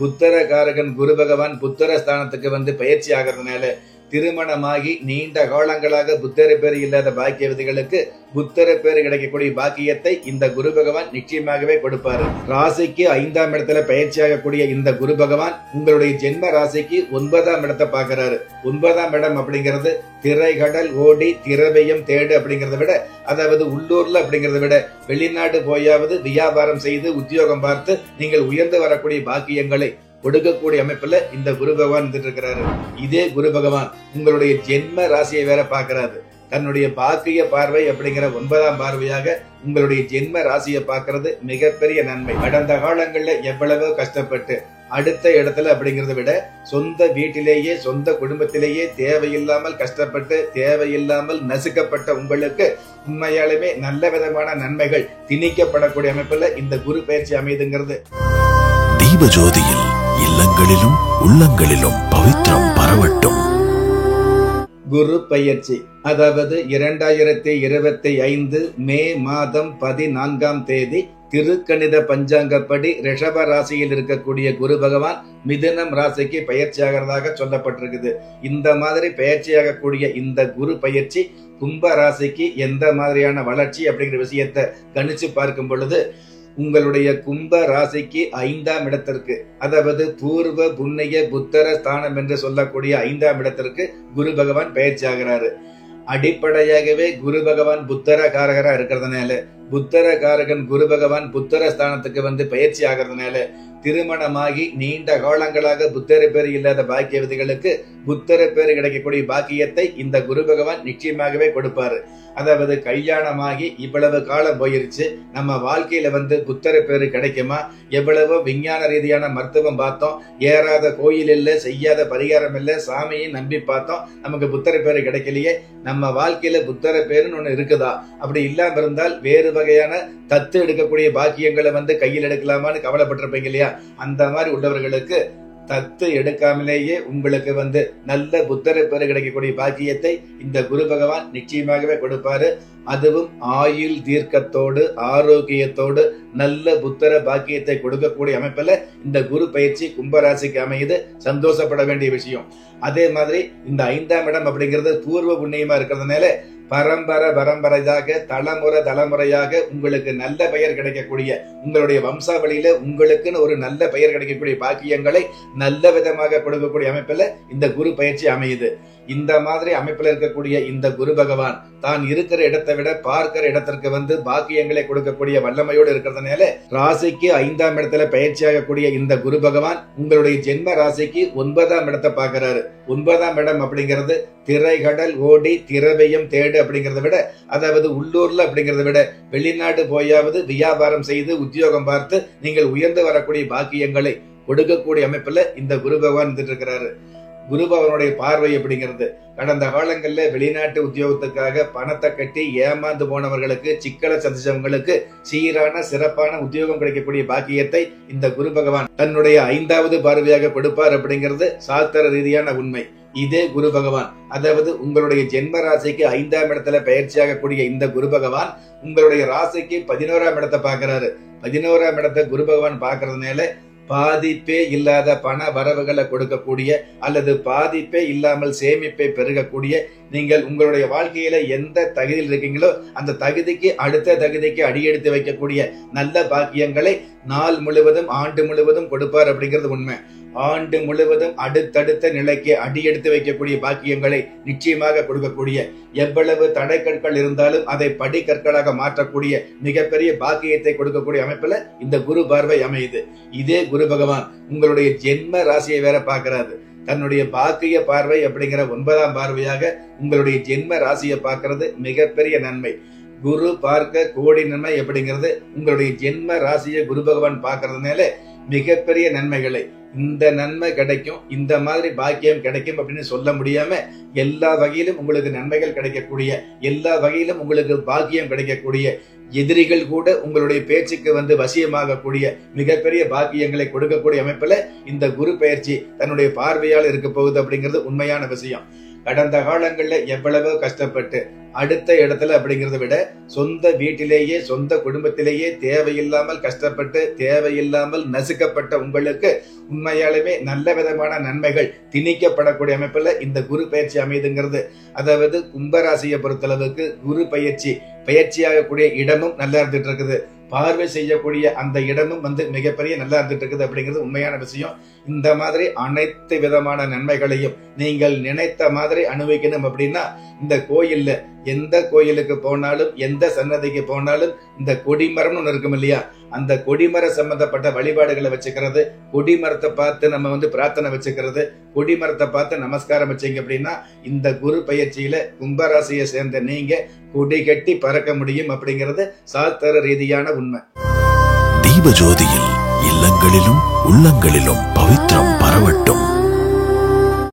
புத்தரகாரகன் குரு பகவான் புத்தர ஸ்தானத்துக்கு வந்து பயிற்சி ஆகிறதுனால திருமணமாகி நீண்ட காலங்களாக புத்தர பேர் இல்லாத பாக்கியவதிகளுக்கு புத்தர பேர் கிடைக்கக்கூடிய பாக்கியத்தை இந்த குரு பகவான் நிச்சயமாகவே கொடுப்பாரு. ராசிக்கு 5ஆம் இடத்துல பயிற்சியாகக்கூடிய இந்த குரு பகவான் உங்களுடைய ஜென்ம ராசிக்கு 9ஆம் இடத்தை பாக்குறாரு. 9ஆம் இடம் அப்படிங்கிறது திரைகடல் ஓடி திரவியம் தேடு அப்படிங்கறத விட, அதாவது உள்ளூர்ல அப்படிங்கறத விட வெளிநாடு போயாவது வியாபாரம் செய்து உத்தியோகம் பார்த்து நீங்கள் உயர்ந்து வரக்கூடிய பாக்கியங்களை கொடுக்கக்கூடிய அமைப்புல இந்த குரு பகவான் இருந்துட்டு இருக்கிறாரு. இதே குரு பகவான் உங்களுடைய ஜென்ம ராசியை வேற பாக்குறாரு. தன்னுடைய பாக்கிய பார்வை அப்படிங்கிற 9ஆம் பார்வையாக உங்களுடைய ஜென்ம ராசியை பார்க்கறது மிகப்பெரிய நன்மை. கடந்த காலங்கள்ல எவ்வளவோ கஷ்டப்பட்டு அடுத்த இடத்துல அப்படிங்கறத விட சொந்த வீட்டிலேயே சொந்த குடும்பத்திலேயே தேவையில்லாமல் கஷ்டப்பட்டு தேவையில்லாமல் நசுக்கப்பட்ட உங்களுக்கு உண்மையாலுமே நல்ல விதமான நன்மைகள் திணிக்கப்படக்கூடிய அமைப்புல இந்த குரு பயிற்சி அமைதுங்கிறது. தீபஜோதியில் இல்லங்களிலும் உள்ளங்களிலும் பவித்திரம் பரவட்டும். குரு பயிற்சி, அதாவது 2025 மே மாதம் 14ஆம் தேதி திருக்கணித பஞ்சாங்கப்படி ரிஷப ராசியில் இருக்கக்கூடிய குரு பகவான் மிதுனம் ராசிக்கு பயிற்சி ஆகிறதாக சொல்லப்பட்டிருக்குது. இந்த மாதிரி பயிற்சியாகக்கூடிய இந்த குரு பயிற்சி கும்ப ராசிக்கு எந்த மாதிரியான வளர்ச்சி அப்படிங்கிற விஷயத்தை கணிச்சு பார்க்கும் பொழுது உங்களுடைய கும்ப ராசிக்கு 5ஆம் இடத்திற்கு, அதாவது பூர்வ புண்ணிய புத்தர ஸ்தானம் என்று சொல்லக்கூடிய 5ஆம் இடத்திற்கு குரு பகவான் பயிற்சி ஆகிறாரு. அடிப்படையாகவே குரு பகவான் புத்தர காரகரா இருக்கிறதுனால, புத்தர காரகன் குரு பகவான் புத்தர ஸ்தானத்துக்கு வந்து பயிற்சி ஆகிறதுனால திருமணமாகி நீண்ட காலங்களாக புத்தர பேர் இல்லாத பாக்கியவதிகளுக்கு புத்தர பேர் கிடைக்கக்கூடிய பாக்கியத்தை இந்த குரு பகவான் நிச்சயமாகவே கொடுப்பாரு. அதாவது கல்யாணமாகி இவ்வளவு காலம் போயிருச்சு, நம்ம வாழ்க்கையில வந்து புத்தர பேரு கிடைக்குமா, எவ்வளவோ விஞ்ஞான ரீதியான மருத்துவம் பார்த்தோம், ஏறாத கோயில் இல்ல, செய்யாத பரிகாரம் இல்ல, சாமியை நம்பி பார்த்தோம், நமக்கு புத்தர பேரு கிடைக்கலையே, நம்ம வாழ்க்கையில புத்தர பேருன்னு ஒண்ணு இருக்குதா, அப்படி இல்லாம இருந்தால் வேறு வகையான தத்து எடுக்கக்கூடிய பாக்கியங்களை வந்து கையில் எடுக்கலாமான்னு கவலைப்பட்டிருப்பீங்க இல்லையா? அந்த மாதிரி உள்ளவர்களுக்கு தத்து எடுக்காமலேயே உங்களுக்கு வந்து நல்ல புத்தர பேரு கிடைக்கக்கூடிய பாக்கியத்தை இந்த குரு பகவான் நிச்சயமாகவே கொடுப்பாரு. அதுவும் ஆயுள் தீர்க்கத்தோடு ஆரோக்கியத்தோடு நல்ல புத்தர பாக்கியத்தை கொடுக்கக்கூடிய அமைப்புல இந்த குரு பயிற்சி கும்பராசிக்கு அமையுது. சந்தோஷப்பட வேண்டிய விஷயம். அதே மாதிரி இந்த 5ஆம் இடம் அப்படிங்கிறது பூர்வ புண்ணியமா இருக்கிறதுனால பரம்பரையாக தலைமுறையாக உங்களுக்கு நல்ல பெயர் கிடைக்கக்கூடிய, உங்களுடைய வம்சாவளியில உங்களுக்குன்னு ஒரு நல்ல பெயர் கிடைக்கக்கூடிய பாக்கியங்களை நல்ல விதமாக கொடுக்கக்கூடிய அமைப்புல இந்த குரு பயிற்சி அமையுது. இந்த மாதிரி அமைப்புல இருக்கக்கூடிய இந்த குரு பகவான் தான் இருக்கிற இடத்தை விட பார்க்கிற இடத்திற்கு வந்து பாக்கியங்களை கொடுக்கக்கூடிய வல்லமையோடு இருக்கிறதுனால ராசிக்கு 5ஆம் இடத்துல பயிற்சியாகக்கூடிய இந்த குரு பகவான் உங்களுடைய ஜென்ம ராசிக்கு 9ஆம் இடத்தை பார்க்கிறாரு. 9ஆம் இடம் அப்படிங்கிறது திரைகடல் ஓடி திரவியம் தேடு அப்படிங்கறத விட, அதாவது உள்ளூர்ல அப்படிங்கறத விட வெளிநாடு போயாவது வியாபாரம் செய்து உத்தியோகம் பார்த்து நீங்கள் உயர்ந்து வரக்கூடிய பாக்கியங்களை கொடுக்கக்கூடிய அமைப்புல இந்த குரு பகவான் இருந்துட்டு இருக்கிறாரு. குரு பகவானுடைய பார்வை அப்படிங்கிறது கடந்த காலங்கள்ல வெளிநாட்டு உத்தியோகத்துக்காக பணத்தை கட்டி ஏமாந்து போனவர்களுக்கு, சிக்கலை சந்திச்சவங்களுக்கு சீரான சிறப்பான உத்தியோகம் கிடைக்கக்கூடிய பாக்கியத்தை இந்த குரு பகவான் தன்னுடைய 5வது பார்வையாக கொடுப்பார் அப்படிங்கிறது சாஸ்திர ரீதியான உண்மை. இதே குரு பகவான், அதாவது உங்களுடைய ஜென்ம ராசிக்கு 5ஆம் இடத்துல பயிற்சியாகக்கூடிய இந்த குரு பகவான் உங்களுடைய ராசிக்கு 11ஆம் இடத்தை பார்க்கிறாரு. 11ஆம் இடத்தை குரு பகவான் பார்க்கறதுனால பாதிப்பே இல்லாத பண வரவுகளை கொடுக்கக்கூடிய அல்லது பாதிப்பே இல்லாமல் சேமிப்பை பெருகக்கூடிய, நீங்கள் உங்களுடைய வாழ்க்கையில எந்த தகுதியில் இருக்கீங்களோ அந்த தகுதிக்கு அடுத்த தகுதிக்கு அடியெடுத்து வைக்கக்கூடிய நல்ல பாக்கியங்களை நாள் முழுவதும் ஆண்டு முழுவதும் கொடுப்பார் அப்படிங்கிறது உண்மை. ஆண்டு முழுவதும் அடுத்தடுத்த நிலைக்கு அடியெடுத்து வைக்கக்கூடிய பாக்கியங்களை நிச்சயமாக கொடுக்கக்கூடிய, எவ்வளவு தடைக்கற்கள் இருந்தாலும் அதை படிக்கற்களாக மாற்றக்கூடிய மிகப்பெரிய பாக்கியத்தை கொடுக்கக்கூடிய அமைப்புல இந்த குரு பார்வை அமையுது. இதே குரு பகவான் உங்களுடைய ஜென்ம ராசியை வேற பார்க்கிறாரு. தன்னுடைய பாக்கிய பார்வை அப்படிங்கிற 9ஆம் பார்வையாக உங்களுடைய ஜென்ம ராசியை பார்க்கிறது மிகப்பெரிய நன்மை. குரு பார்க்க கோடி நன்மை அப்படிங்கிறது உங்களுடைய ஜென்ம ராசியை குரு பகவான் பார்க்கறதுனால மிகப்பெரிய நன்மைகளை, இந்த நன்மை கிடைக்கும், இந்த மாதிரி பாக்கியம் கிடைக்கும் அப்படின்னு சொல்ல முடியாம எல்லா வகையிலும் உங்களுக்கு நன்மைகள் கிடைக்கக்கூடிய, எல்லா வகையிலும் உங்களுக்கு பாக்கியம் கிடைக்கக்கூடிய, எதிரிகள் கூட உங்களுடைய பேச்சுக்கு வந்து வசியமாகக்கூடிய மிகப்பெரிய பாக்கியங்களை கொடுக்கக்கூடிய அமைப்புல இந்த குரு பயிற்சி தன்னுடைய பார்வையால் இருக்க போகுது அப்படிங்கிறது உண்மையான விஷயம். கடந்த காலங்கள்ல எவ்வளவோ கஷ்டப்பட்டு அடுத்த இடத்துல அப்படிங்கறத விட சொந்த வீட்டிலேயே சொந்த குடும்பத்திலேயே தேவையில்லாமல் கஷ்டப்பட்டு தேவையில்லாமல் நசுக்கப்பட்ட உங்களுக்கு உண்மையாலுமே நல்ல விதமான நன்மைகள் திணிக்கப்படக்கூடிய அமைப்புல இந்த குரு பயிற்சி அமைதுங்கிறது. அதாவது கும்பராசியை பொறுத்தளவுக்கு குரு பயிற்சியாகக்கூடிய இடமும் நல்லா இருந்துட்டு இருக்குது. பார்வை செய்யக்கூடிய அந்த இடமும் மிகப்பெரிய நல்லா இருந்துட்டு இருக்குது அப்படிங்கிறது உண்மையான விஷயம். இந்த மாதிரி அனைத்து விதமான நன்மைகளையும் நீங்கள் நினைத்த மாதிரி அனுபவிக்கணும் அப்படின்னா இந்த கோயில்ல எந்த கோயிலுக்கு போனாலும் எந்த சன்னதிக்கு போனாலும் இந்த கொடிமரம்னு ஒண்ணு இருக்கும் இல்லையா, அந்த கொடிமர சம்பந்தப்பட்ட வழிபாடுகளை வச்சுக்கிறது, கொடிமரத்தை பார்த்து நம்ம பிரார்த்தனை வச்சுக்கிறது, கொடிமரத்தை பார்த்து நமஸ்காரம் வச்சீங்க அப்படின்னா இந்த குரு பயிற்சியில கும்பராசியை சேர்ந்த நீங்க கொடி கட்டி பறக்க முடியும் அப்படிங்கிறது சாஸ்திர ரீதியான உண்மை. தீபஜோதியில் இல்லங்களிலும் உள்ளங்களிலும் பவித்திரம் பரவட்டும்.